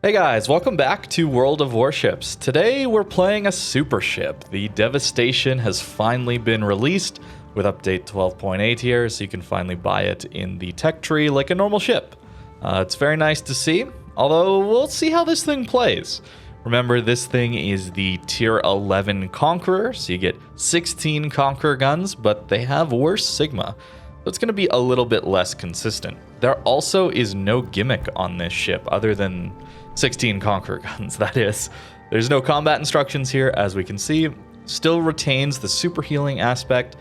Hey guys, welcome back to World of Warships. Today we're playing a super ship. The Devastation has finally been released with update 12.8 here, so you can finally buy it in the tech tree like a normal ship. It's very nice to see, although we'll see how this thing plays. Remember, this thing is the tier 11 Conqueror, so you get 16 Conqueror guns, but they have worse Sigma, so it's going to be a little bit less consistent. There also is no gimmick on this ship other than 16 Conqueror guns, that is. There's no combat instructions here, as we can see. Still retains the super healing aspect,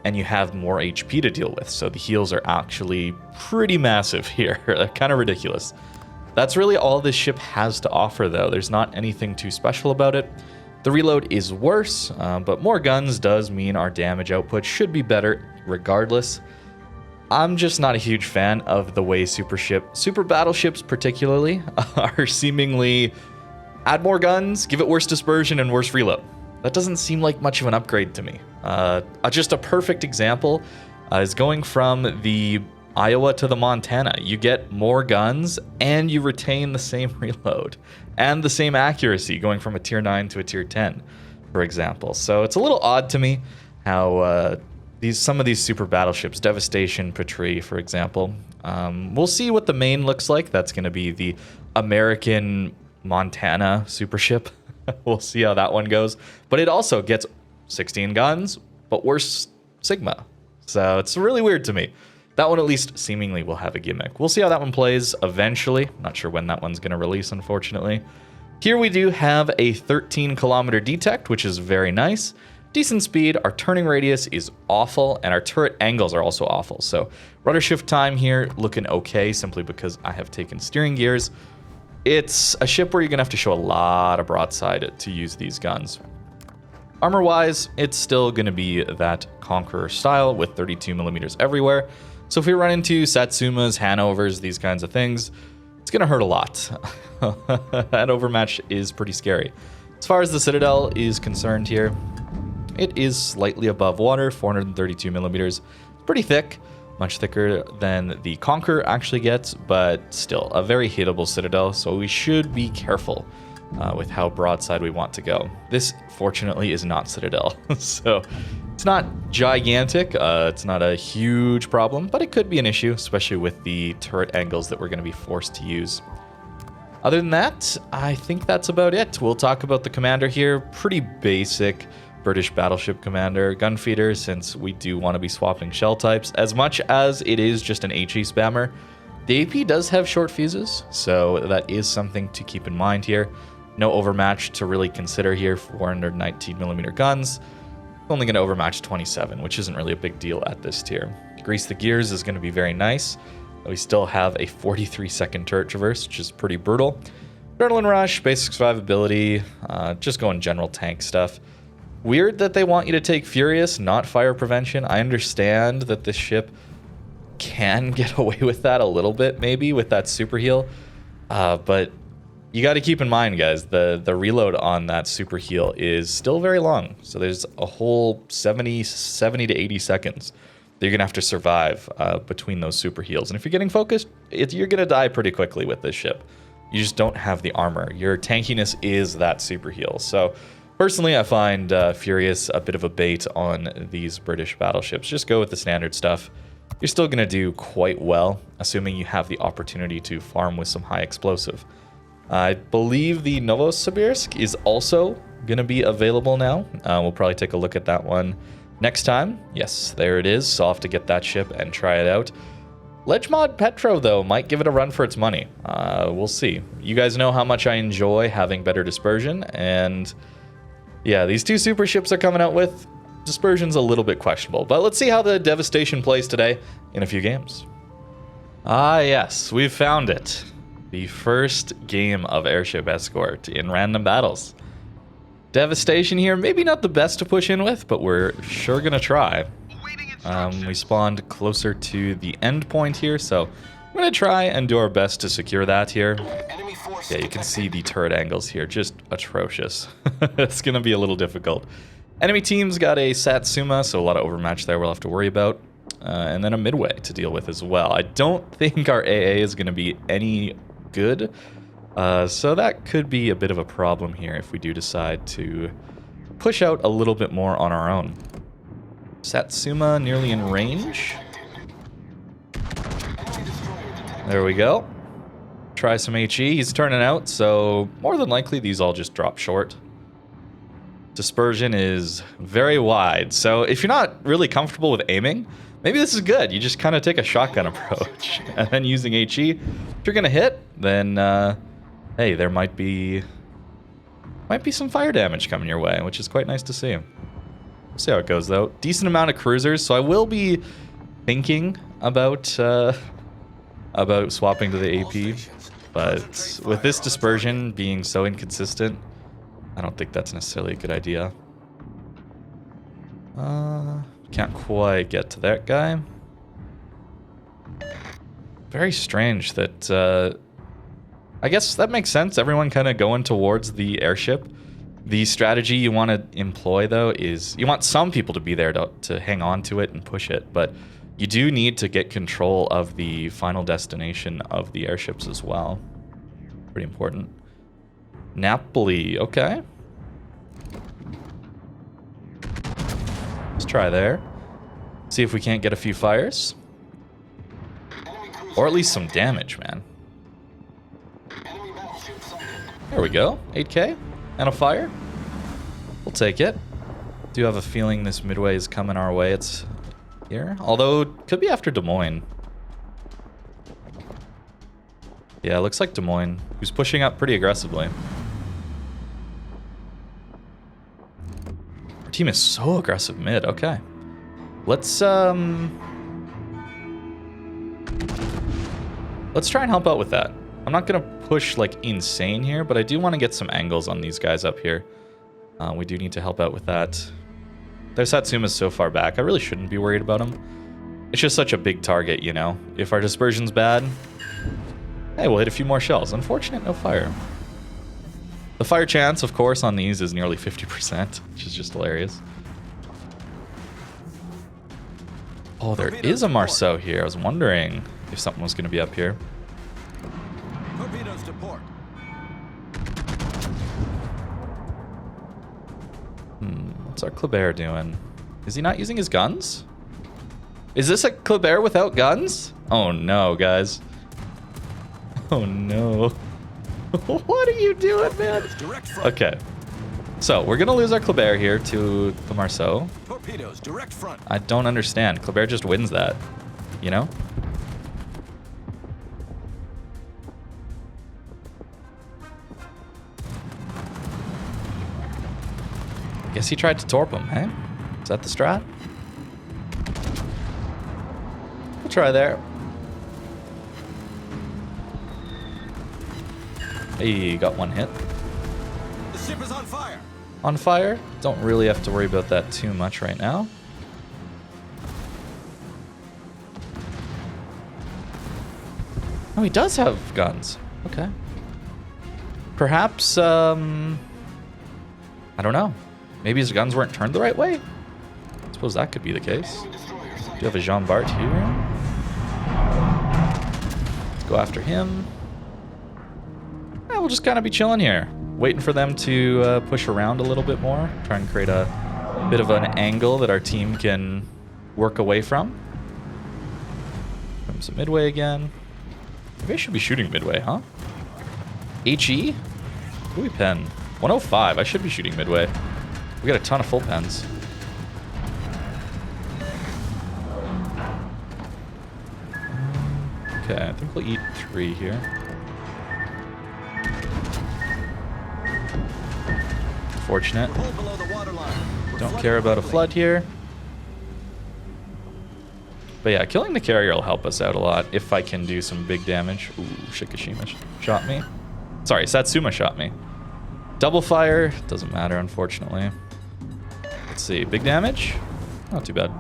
and you have more HP to deal with, so the heals are actually pretty massive here. Kind of ridiculous. That's really all this ship has to offer, though. There's not anything too special about it. The reload is worse, but more guns does mean our damage output should be better regardless. I'm just not a huge fan of the way super battleships particularly, are seemingly add more guns, give it worse dispersion, and worse reload. That doesn't seem like much of an upgrade to me. Just a perfect example is going from the Iowa to the Montana. You get more guns, and you retain the same reload, and the same accuracy, going from a tier 9 to a tier 10, for example. So it's a little odd to me how some of these super battleships, Devastation, Patrie, for example. We'll see what the main looks like. That's going to be the American Montana super ship. We'll see how that one goes. But it also gets 16 guns, but worse Sigma. So it's really weird to me. That one at least seemingly will have a gimmick. We'll see how that one plays eventually. Not sure when that one's going to release, unfortunately. Here we do have a 13-kilometer detect, which is very nice. Decent speed, our turning radius is awful, and our turret angles are also awful. So rudder shift time here looking okay, simply because I have taken steering gears. It's a ship where you're gonna have to show a lot of broadside to use these guns. Armor-wise, it's still gonna be that Conqueror style with 32 millimeters everywhere. So if we run into Satsumas, Hanovers, these kinds of things, it's gonna hurt a lot. That overmatch is pretty scary. As far as the Citadel is concerned here, it is slightly above water, 432 millimeters. Pretty thick, much thicker than the Conqueror actually gets, but still a very hittable Citadel, so we should be careful with how broadside we want to go. This, fortunately, is not Citadel, so it's not gigantic. It's not a huge problem, but it could be an issue, especially with the turret angles that we're going to be forced to use. Other than that, I think that's about it. We'll talk about the commander here. Pretty basic British battleship commander, gun feeder, since we do want to be swapping shell types. As much as it is just an HE spammer, the AP does have short fuses, so that is something to keep in mind here. No overmatch to really consider here. 419 millimeter guns, only going to overmatch 27, which isn't really a big deal at this tier. Grease the gears is going to be very nice. We still have a 43-second turret traverse, which is pretty brutal. Adrenaline rush, basic survivability, just going general tank stuff. Weird that they want you to take Furious, not fire prevention. I understand that this ship can get away with that a little bit, maybe, with that super heal. But you got to keep in mind, guys, the reload on that super heal is still very long. So there's a whole 70 to 80 seconds that you're going to have to survive between those super heals. And if you're getting focused, you're going to die pretty quickly with this ship. You just don't have the armor. Your tankiness is that super heal. So personally, I find Furious a bit of a bait on these British battleships. Just go with the standard stuff. You're still going to do quite well, assuming you have the opportunity to farm with some high explosive. I believe the Novosibirsk is also going to be available now. We'll probably take a look at that one next time. Yes, there it is. So I'll have to get that ship and try it out. Ledgemod Petro, though, might give it a run for its money. We'll see. You guys know how much I enjoy having better dispersion, and yeah, these two super ships are coming out with dispersion's a little bit questionable, but let's see how the Devastation plays today in a few games. Ah, yes, we've found it. The first game of Airship Escort in random battles. Devastation here, maybe not the best to push in with, but we're sure gonna try. We spawned closer to the end point here, so I'm gonna try and do our best to secure that here. Yeah, you can see the turret angles here, just atrocious. It's going to be a little difficult. Enemy team's got a Satsuma, so a lot of overmatch there we'll have to worry about. And then a Midway to deal with as well. I don't think our AA is going to be any good. So that could be a bit of a problem here if we do decide to push out a little bit more on our own. Satsuma nearly in range. There we go. Try some HE. He's turning out, so more than likely these all just drop short. Dispersion is very wide, so if you're not really comfortable with aiming, maybe this is good. You just kind of take a shotgun approach, and then using HE. If you're gonna hit, then hey, there might be some fire damage coming your way, which is quite nice to see. We'll see how it goes though. Decent amount of cruisers, so I will be thinking about swapping to the AP, but with this dispersion being so inconsistent, I don't think that's necessarily a good idea. Can't quite get to that guy. Very strange that, I guess that makes sense. Everyone kind of going towards the airship. The strategy you want to employ, though, is you want some people to be there to hang on to it and push it, but you do need to get control of the final destination of the airships as well. Pretty important. Napoli, okay. Let's try there. See if we can't get a few fires. Or at least some damage, man. There we go. 8k and a fire. We'll take it. Do have a feeling this midway is coming our way. It's here. Although, it could be after Des Moines. Yeah, it looks like Des Moines, who's pushing up pretty aggressively. Our team is so aggressive mid. Okay. Let's try and help out with that. I'm not going to push like insane here, but I do want to get some angles on these guys up here. We do need to help out with that. Their Satsuma's so far back. I really shouldn't be worried about him. It's just such a big target, you know? If our dispersion's bad, hey, we'll hit a few more shells. Unfortunate, no fire. The fire chance, of course, on these is nearly 50%, which is just hilarious. Oh, there is a Marceau here. I was wondering if something was going to be up here. Torpedoes to port. What's our Kleber doing? Is he not using his guns? Is this a Kleber without guns? Oh no, guys. Oh no. What are you doing, man? Okay. So, we're gonna lose our Kleber here to the Marceau. Torpedoes, direct front. I don't understand. Kleber just wins that. You know? Guess he tried to torp him, hey? Is that the strat? We'll try there. Hey, got one hit. The ship is on fire. On fire? Don't really have to worry about that too much right now. Oh, he does have guns. Okay. Perhaps, I don't know. Maybe his guns weren't turned the right way? I suppose that could be the case. Do you have a Jean Bart here? Let's go after him. Yeah, we'll just kind of be chilling here. Waiting for them to push around a little bit more. Try and create a bit of an angle that our team can work away from. Comes to midway again. Maybe I should be shooting midway, huh? HE? What do we pen? 105. I should be shooting midway. We got a ton of full pens. Okay, I think we'll eat 3 here. Fortunate. Don't care about a flood here. But yeah, killing the carrier will help us out a lot if I can do some big damage. Ooh, Shikishima shot me. Sorry, Satsuma shot me. Double fire, doesn't matter, unfortunately. Let's see, big damage? Not too bad.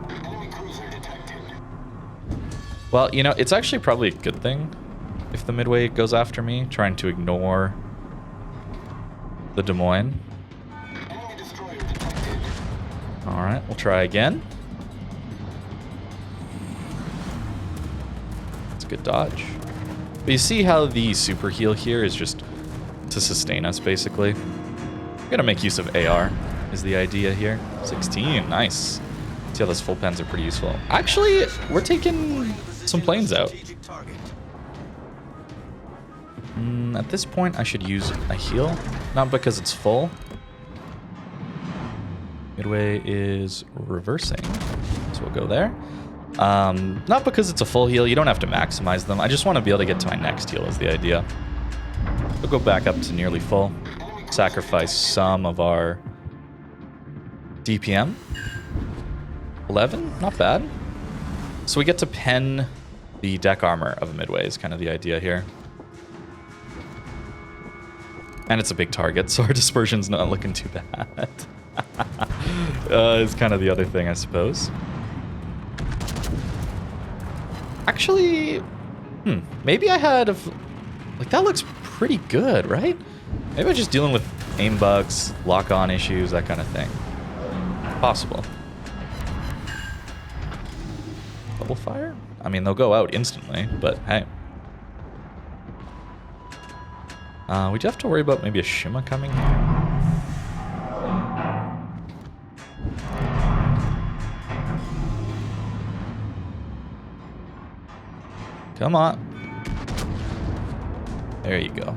Well, you know, it's actually probably a good thing if the midway goes after me, trying to ignore the Des Moines. Alright, we'll try again. It's a good dodge. But you see how the super heal here is just to sustain us, basically. Gonna make use of AR is the idea here. 16, nice. See how those full pens are pretty useful. Actually, we're taking some planes out. At this point, I should use a heal. Not because it's full. Midway is reversing, so we'll go there. Not because it's a full heal. You don't have to maximize them. I just want to be able to get to my next heal is the idea. We'll go back up to nearly full. Sacrifice some of our DPM. 11, not bad. So we get to pen the deck armor of a midway is kind of the idea here. And it's a big target, so our dispersion's not looking too bad. Is kind of the other thing, I suppose. Actually, maybe I had like that looks pretty good, right? Maybe I'm just dealing with aim bugs, lock-on issues, that kind of thing. Possible. Bubble fire? I mean, they'll go out instantly, but hey. We do have to worry about maybe a Shima coming here. Come on. There you go.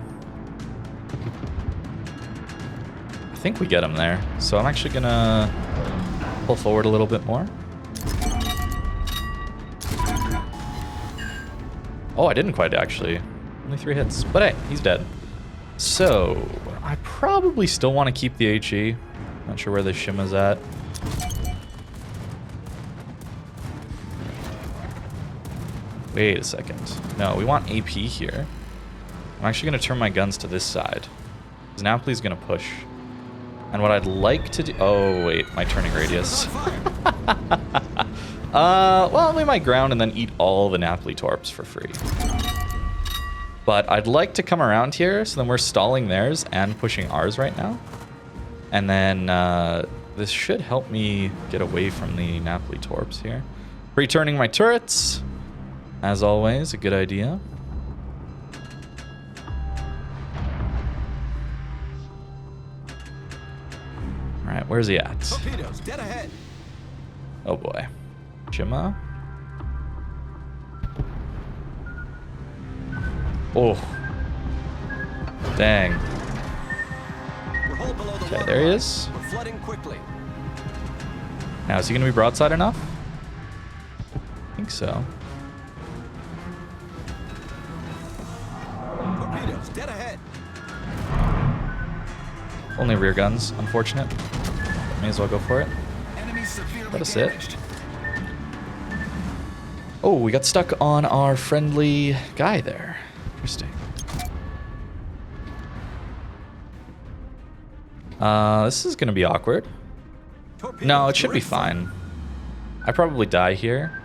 I think we get him there. So I'm actually gonna pull forward a little bit more. Oh, I didn't quite actually. Only 3 hits. But hey, he's dead. So I probably still want to keep the HE. Not sure where the Shima's at. Wait a second. No, we want AP here. I'm actually going to turn my guns to this side. Because Napoli's going to push. And what I'd like to do... Oh, wait. My turning radius. Well, we might ground and then eat all the Napoli torps for free. But I'd like to come around here, so then we're stalling theirs and pushing ours right now. And then this should help me get away from the Napoli torps here. Returning my turrets. As always, a good idea. Alright, where's he at? Torpedoes, dead ahead. Oh boy. Shima. Oh. Dang. We're hull below the Okay, there he is. We're flooding quickly. Now, is he going to be broadside enough? I think so. Torpedoes, dead ahead. Only rear guns, unfortunate. May as well go for it. Enemy severely Let us hit. damaged. Oh, we got stuck on our friendly guy there. Interesting. This is going to be awkward. Torpedoes, No, it should be direct front. fine. I probably die here.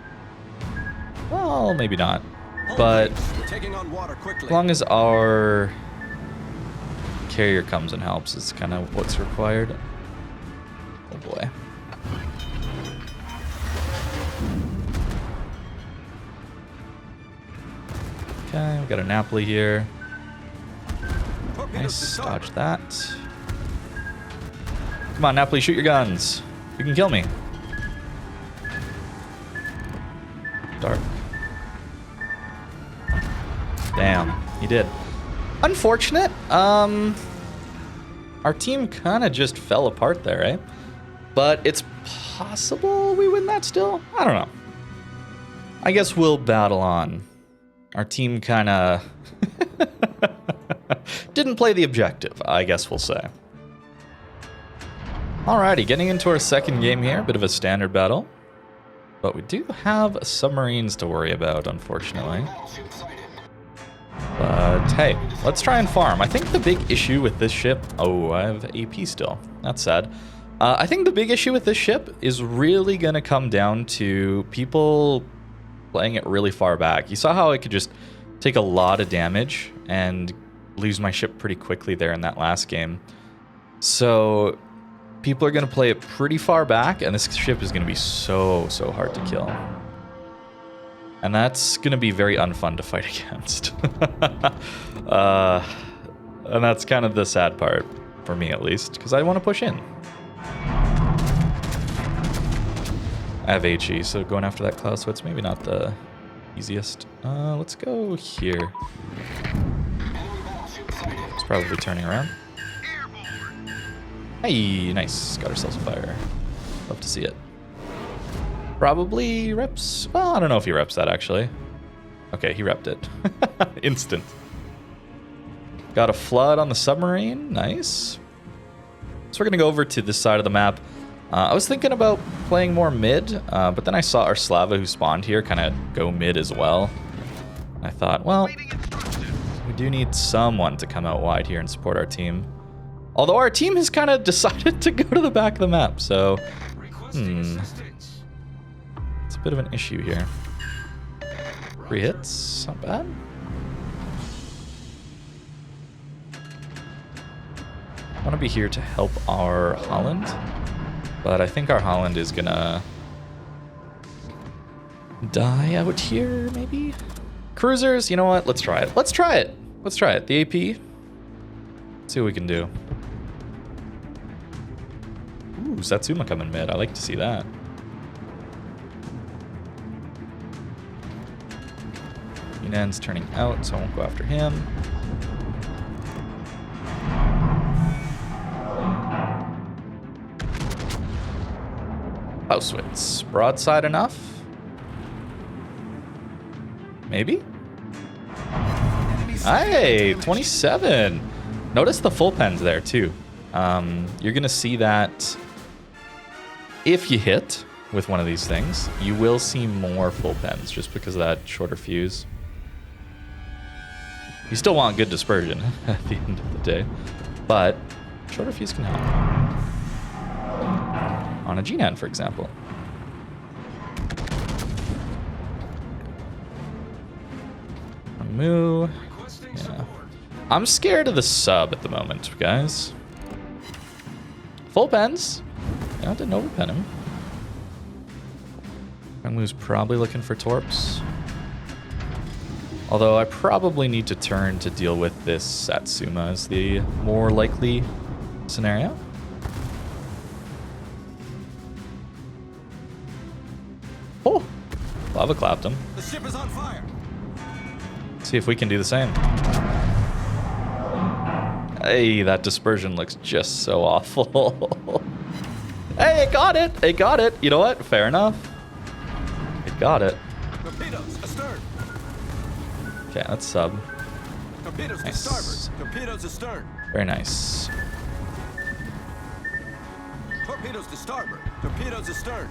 Well, maybe not. Hull But breach. We're taking on water quickly. as long as our carrier comes and helps, it's kind of what's required. Oh boy. Okay, we got a Napoli here. Torpedoes Nice, to starboard. dodge that. Come on, Napoli, shoot your guns. You can kill me. Dark. Damn, he did. Unfortunate. Our team kind of just fell apart there, eh? But it's possible we win that still? I don't know. I guess we'll battle on. Our team kind of didn't play the objective, I guess we'll say. Alrighty, getting into our second game here. Bit of a standard battle. But we do have submarines to worry about, unfortunately. But hey, let's try and farm. I think the big issue with this ship... Oh, I have AP still. That's sad. I think the big issue with this ship is really going to come down to people playing it really far back. You saw how I could just take a lot of damage and lose my ship pretty quickly there in that last game. So people are going to play it pretty far back, and this ship is going to be so hard to kill. And that's going to be very unfun to fight against. And that's kind of the sad part, for me at least, because I want to push in. I have HE, so going after that cloud sweat's maybe not the easiest. Let's go here. It's probably turning around. Hey, nice. Got ourselves a fire. Love to see it. Probably reps. Well, I don't know if he reps that actually. Okay, he repped it. Instant. Got a flood on the submarine. Nice. So we're going to go over to this side of the map. I was thinking about playing more mid, but then I saw our Slava who spawned here kind of go mid as well. I thought, well, we do need someone to come out wide here and support our team. Although our team has kind of decided to go to the back of the map, so it's a bit of an issue here. 3 hits, not bad. I want to be here to help our Holland. But I think our Holland is gonna die out here, maybe? Cruisers, you know what? Let's try it. Let's try it. Let's try it. The AP. Let's see what we can do. Ooh, Satsuma coming mid. I like to see that. Yunan's turning out, so I won't go after him. Housewits. Broadside enough? Maybe? Hey, 27. Notice the full pens there too. You're gonna see that if you hit with one of these things, you will see more full pens just because of that shorter fuse. You still want good dispersion at the end of the day, but shorter fuse can help. On a G-Nan, for example. Moo. Yeah. I'm scared of the sub at the moment, guys. Full pens. Yeah, I didn't overpen him. Moo's probably looking for torps. Although I probably need to turn to deal with this Satsuma as the more likely scenario. Oh, lava clapped him. The ship is on fire. See if we can do the same. Hey, that dispersion looks just so awful. Hey, it got it. It got it. You know what? Fair enough. It got it. Torpedoes astern. Okay, that's sub. Torpedoes Nice. to starboard. Torpedoes astern. Very nice. Torpedoes to starboard. Torpedoes astern.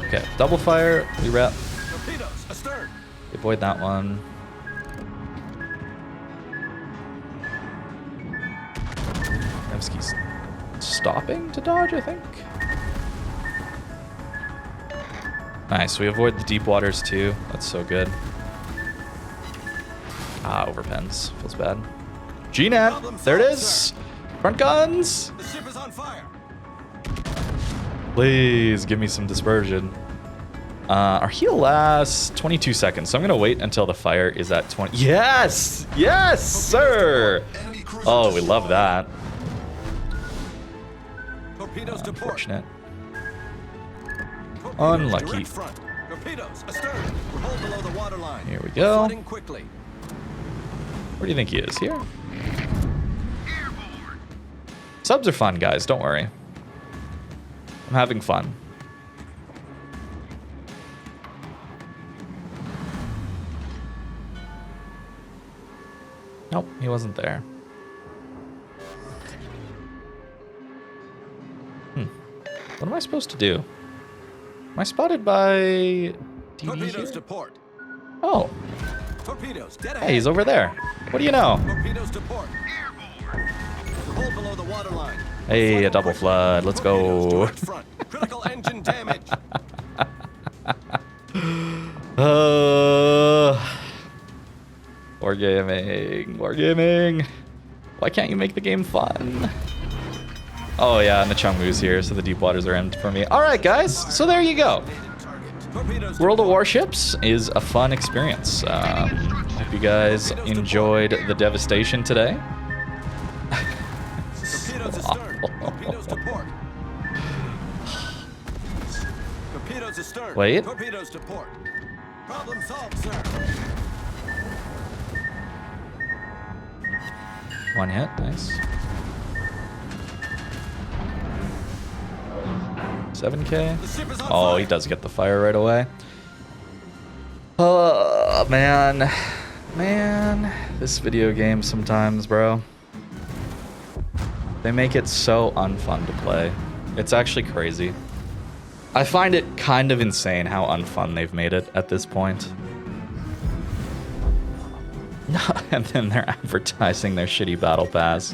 Okay, double fire. We rep. Torpedoes astern. Avoid that one. Nevsky's stopping to dodge, I think. Nice, we avoid the deep waters too. That's so good. Ah, overpens. Feels bad. G-Nan! There it is! Front guns! The ship is on fire. Please give me some dispersion. Our heal lasts 22 seconds, so I'm gonna wait until the fire is at 20. Yes! Yes, sir! Oh, we love that. Torpedoes to port. Unfortunate. Torpedoes Unlucky. direct front. Torpedoes astern. We're hold below the waterline. Here we We're go. flooding quickly. Where do you think he is? Here? Subs are fun, guys. Don't worry. I'm having fun. Nope, he wasn't there. What am I supposed to do? Am I spotted by DD Torpedoes here? to port. Oh, Torpedoes dead ahead. hey, he's over there. What do you know? Torpedoes to port. We're hold below the waterline. Hey, a double flood. Let's Torpedoes go. direct front. Critical engine damage. Wargaming. Wargaming. Why can't you make the game fun? Oh yeah, and the Chungmu's here, so the deep waters are empty for me. Alright guys, so there you go. Torpedoes to World of port. Warships is a fun experience. Hope you guys enjoyed the Devastation today. Torpedoes astern. Torpedoes to port. Torpedoes astern. Wait. Torpedoes to port. Problem solved, sir. One hit, nice. 7K. The ship is on Oh, fire. he does get the fire right away. Oh, man. Man. This video game sometimes, bro. They make it so unfun to play. It's actually crazy. I find it kind of insane how unfun they've made it at this point. And then they're advertising their shitty battle pass.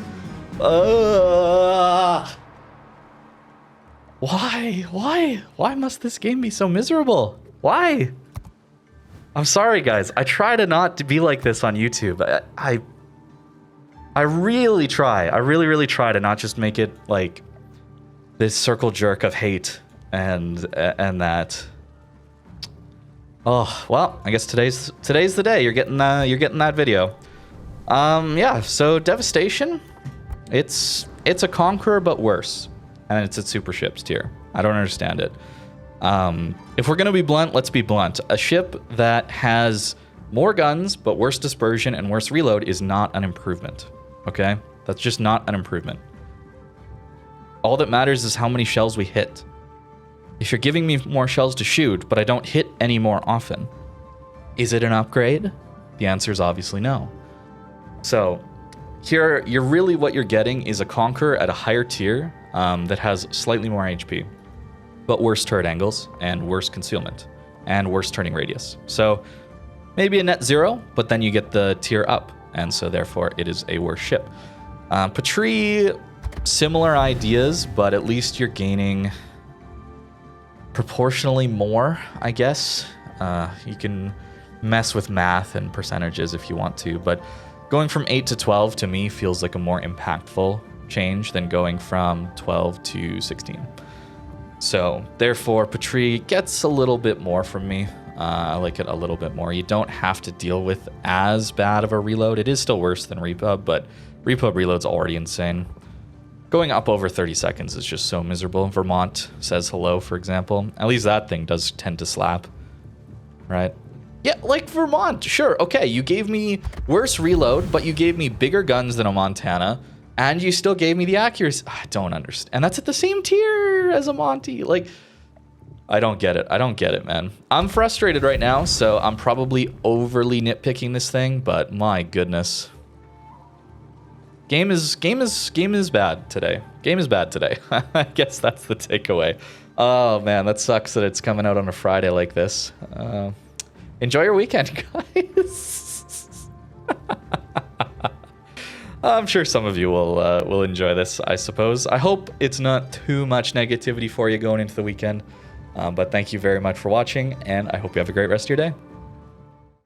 Why? Why must this game be so miserable? Why? I'm sorry, guys. I try to not to be like this on YouTube. I really try. I really try to not just make it like this circle jerk of hate and that. Oh, well, I guess today's the day. You're getting that video. Yeah, so Devastation, it's a Conqueror but worse. And it's at super ships tier. I don't understand it. If we're gonna be blunt, let's be blunt. A ship that has more guns but worse dispersion and worse reload is not an improvement. Okay? That's just not an improvement. All that matters is how many shells we hit. If you're giving me more shells to shoot, but I don't hit any more often, is it an upgrade? The answer is obviously no. So here, what you're getting is a Conqueror at a higher tier that has slightly more HP, but worse turret angles and worse concealment and worse turning radius. So maybe a net 0, but then you get the tier up, and so therefore it is a worse ship. Patrie, similar ideas, but at least you're gaining proportionally more, I guess. You can mess with math and percentages if you want to, but going from 8 to 12 to me feels like a more impactful change than going from 12 to 16. So therefore, Patrie gets a little bit more from me. I like it a little bit more. You don't have to deal with as bad of a reload. It is still worse than Repub, but Repub reload's already insane. Going up over 30 seconds is just so miserable. Vermont says hello, for example. At least that thing does tend to slap, right? Yeah, like Vermont, sure, okay, you gave me worse reload, but you gave me bigger guns than a Montana, and you still gave me the accuracy. I don't understand. And that's at the same tier as a Monty. Like, I don't get it. I don't get it, man. I'm frustrated right now, so I'm probably overly nitpicking this thing, but my goodness. Game is bad today. Game is bad today. I guess that's the takeaway. Oh man, that sucks that it's coming out on a Friday like this. Enjoy your weekend, guys. I'm sure some of you will enjoy this, I suppose. I hope it's not too much negativity for you going into the weekend. But thank you very much for watching, and I hope you have a great rest of your day.